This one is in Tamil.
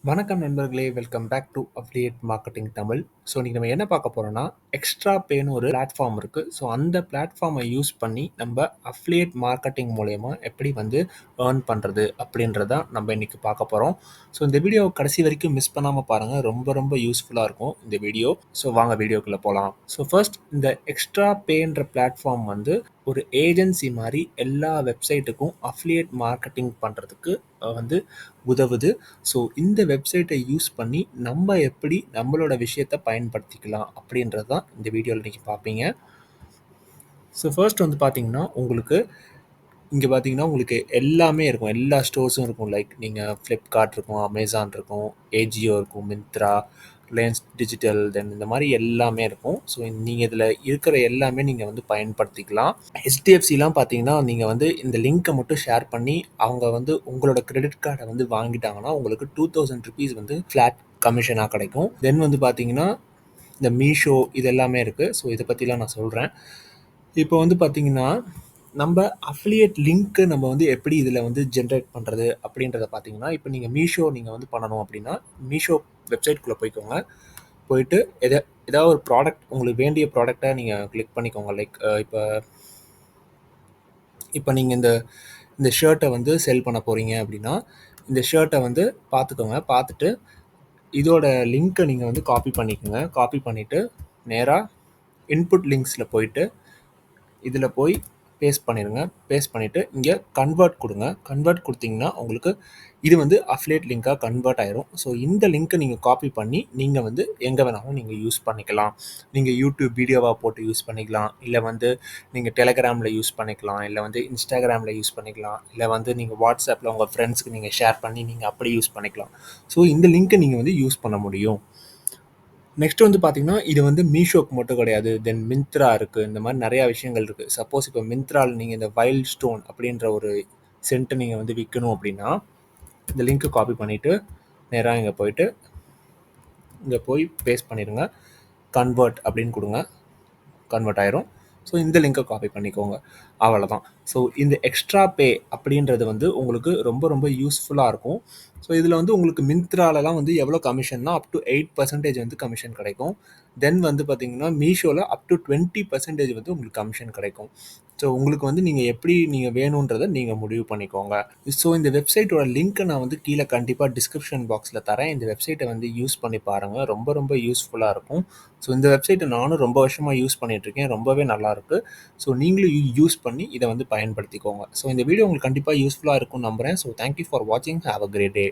வணக்கம் நண்பர்களே! Welcome back to affiliate marketing Tamil. So இன்னைக்கு நம்ம என்ன பார்க்க போறோம்னா, எக்ஸ்ட்ரா பேன்னு ஒரு பிளாட்ஃபார்ம் இருக்கு. ஸோ அந்த பிளாட்ஃபார்மை யூஸ் பண்ணி நம்ம அஃபிலியேட் மார்க்கெட்டிங் மூலியமா எப்படி வந்து ஏர்ன் பண்றது அப்படின்றத தான் நம்ம இன்னைக்கு பார்க்க போறோம். ஸோ இந்த வீடியோவ கடைசி வரைக்கும் மிஸ் பண்ணாம பாருங்க. ரொம்ப ரொம்ப யூஸ்ஃபுல்லா இருக்கும் இந்த வீடியோ. ஸோ வாங்க வீடியோக்குள்ள போலாம். ஸோ ஃபர்ஸ்ட் இந்த எக்ஸ்ட்ரா பேன்ற பிளாட்ஃபார்ம் வந்து ஒரு ஏஜென்சி மாரி எல்லா வெப்சைட்டுக்கும் அஃபிலியேட் மார்க்கெட்டிங் பண்றதுக்கு வந்து உதவுது. ஸோ இந்த வெப்சைட்டை யூஸ் பண்ணி நம்ம எப்படி நம்மளோட விஷயத்த பயன்படுத்திக்கலாம் அப்படின்றது தான் இந்த வீடியோவில் இன்னைக்கு பார்ப்பீங்க. ஸோ ஃபர்ஸ்ட் வந்து பார்த்தீங்கன்னா, இங்கே பார்த்தீங்கன்னா உங்களுக்கு எல்லாமே இருக்கும். எல்லா ஸ்டோர்ஸும் இருக்கும். லைக் நீங்கள் ஃப்ளிப்கார்ட் இருக்கும், அமேசான் இருக்கும், ஏஜியோ இருக்கும், மிந்த்ரா, ரிலையன்ஸ் டிஜிட்டல், தென் இந்த மாதிரி எல்லாமே இருக்கும். ஸோ நீங்கள் இதில் இருக்கிற எல்லாமே நீங்கள் வந்து பயன்படுத்திக்கலாம். ஹெச்டிஎஃப்சிலாம் பார்த்தீங்கன்னா, நீங்கள் வந்து இந்த லிங்க்கை மட்டும் ஷேர் பண்ணி அவங்க வந்து உங்களோட கிரெடிட் கார்டை வந்து வாங்கிட்டாங்கன்னா உங்களுக்கு ₹2000 வந்து ஃப்ளாட் கமிஷனாக கிடைக்கும். தென் வந்து பார்த்தீங்கன்னா, இந்த மீஷோ இது எல்லாமே இருக்குது. ஸோ இதை பற்றிலாம் நான் சொல்கிறேன். இப்போ வந்து பார்த்தீங்கன்னா, நம்ம அஃபிலியேட் லிங்க்கு நம்ம வந்து எப்படி இதில் வந்து ஜென்ரேட் பண்ணுறது அப்படின்றத பார்த்தீங்கன்னா, இப்போ நீங்கள் மீஷோ நீங்கள் வந்து பண்ணணும் அப்படின்னா, மீஷோ வெப்சைட்குள்ளே போய்க்கோங்க. போயிட்டு ஏதாவது ஒரு ப்ராடக்ட் உங்களுக்கு வேண்டிய ப்ராடக்டை நீங்கள் கிளிக் பண்ணிக்கோங்க. லைக் இப்போ இப்போ நீங்கள் இந்த ஷர்ட்டை வந்து செல் பண்ண போகிறீங்க அப்படின்னா, இந்த ஷர்ட்டை வந்து பார்த்துக்கோங்க. பார்த்துட்டு இதோட லிங்க்கை நீங்கள் வந்து காப்பி பண்ணிக்கோங்க. காப்பி பண்ணிவிட்டு நேராக இன்புட் லிங்க்ஸில் போயிட்டு இதில் போய் பேஸ்ட் பண்ணிடுங்க. பேஸ்ட் பண்ணிவிட்டு இங்கே கன்வெர்ட் கொடுங்க. கன்வெர்ட் கொடுத்தீங்கன்னா உங்களுக்கு இது வந்து அஃபிலியேட் லிங்காக கன்வெர்ட் ஆயிரும். ஸோ இந்த லிங்க்கை நீங்கள் காப்பி பண்ணி நீங்கள் வந்து எங்கே வேணாலும் நீங்கள் யூஸ் பண்ணிக்கலாம். நீங்கள் யூடியூப் வீடியோவாக போட்டு யூஸ் பண்ணிக்கலாம். இல்லை வந்து நீங்கள் டெலகிராமில் யூஸ் பண்ணிக்கலாம். இல்லை வந்து இன்ஸ்டாகிராமில் யூஸ் பண்ணிக்கலாம். இல்லை வந்து நீங்கள் வாட்ஸ்அப்பில் உங்கள் ஃப்ரெண்ட்ஸுக்கு நீங்கள் ஷேர் பண்ணி நீங்கள் அப்படி யூஸ் பண்ணிக்கலாம். ஸோ இந்த லிங்க்கை நீங்கள் வந்து யூஸ் பண்ண முடியும். நெக்ஸ்ட் வந்து பார்த்தீங்கன்னா, இது வந்து மீஷோக்கு மட்டும் கிடையாது. தென் மிந்த்ரா இருக்குது. இந்த மாதிரி நிறையா விஷயங்கள் இருக்குது. சப்போஸ் இப்போ மிந்த்ராவில் நீங்கள் இந்த வைல்ட் ஸ்டோன் அப்படின்ற ஒரு சென்ட்டை நீங்கள் வந்து விற்கணும் அப்படின்னா, இந்த லிங்க்கை காப்பி பண்ணிவிட்டு நேராக இங்கே போயிட்டு இங்கே போய் பேஸ்ட் பண்ணிடுங்க. கன்வெர்ட் அப்படின்னு கொடுங்க. கன்வெர்ட் ஆயிரும். ஸோ இந்த லிங்க்கை காப்பி பண்ணிக்கோங்க. அவ்வளோதான். ஸோ இந்த எக்ஸ்ட்ரா பே அப்படின்றது வந்து உங்களுக்கு ரொம்ப ரொம்ப யூஸ்ஃபுல்லாக இருக்கும். ஸோ இதில் வந்து உங்களுக்கு மிந்த்ராலலாம் வந்து எவ்வளோ கமிஷன்னா அப் டு 8% வந்து கமிஷன் கிடைக்கும். தென் வந்து பார்த்தீங்கன்னா, மீஷோவில் அப் டு 20% வந்து உங்களுக்கு கமிஷன் கிடைக்கும். ஸோ உங்களுக்கு வந்து நீங்கள் எப்படி நீங்கள் வேணுன்றதை நீங்கள் முடிவு பண்ணிக்கோங்க. ஸோ இந்த வெப்சைட்டோட லிங்க்கை நான் வந்து கீழே கண்டிப்பாக டிஸ்கிரிப்ஷன் பாக்ஸில் தரேன். இந்த வெப்சைட்டை வந்து யூஸ் பண்ணி பாருங்கள். ரொம்ப ரொம்ப யூஸ்ஃபுல்லாக இருக்கும். ஸோ இந்த வெப்சைட்டை நானும் ரொம்ப வருஷமாக யூஸ் பண்ணிகிட்ருக்கேன். ரொம்பவே நல்லாயிருக்கு. ஸோ நீங்களும் யூஸ் பண்ணி இதை வந்து பயன்படுத்திக்கோங்க. ஸோ இந்த வீடியோ உங்களுக்கு கண்டிப்பாக யூஸ்ஃபுல்லாக இருக்கும்னு நம்புகிறேன். ஸோ தேங்க்யூ ஃபார் வாட்சிங். Have a great day.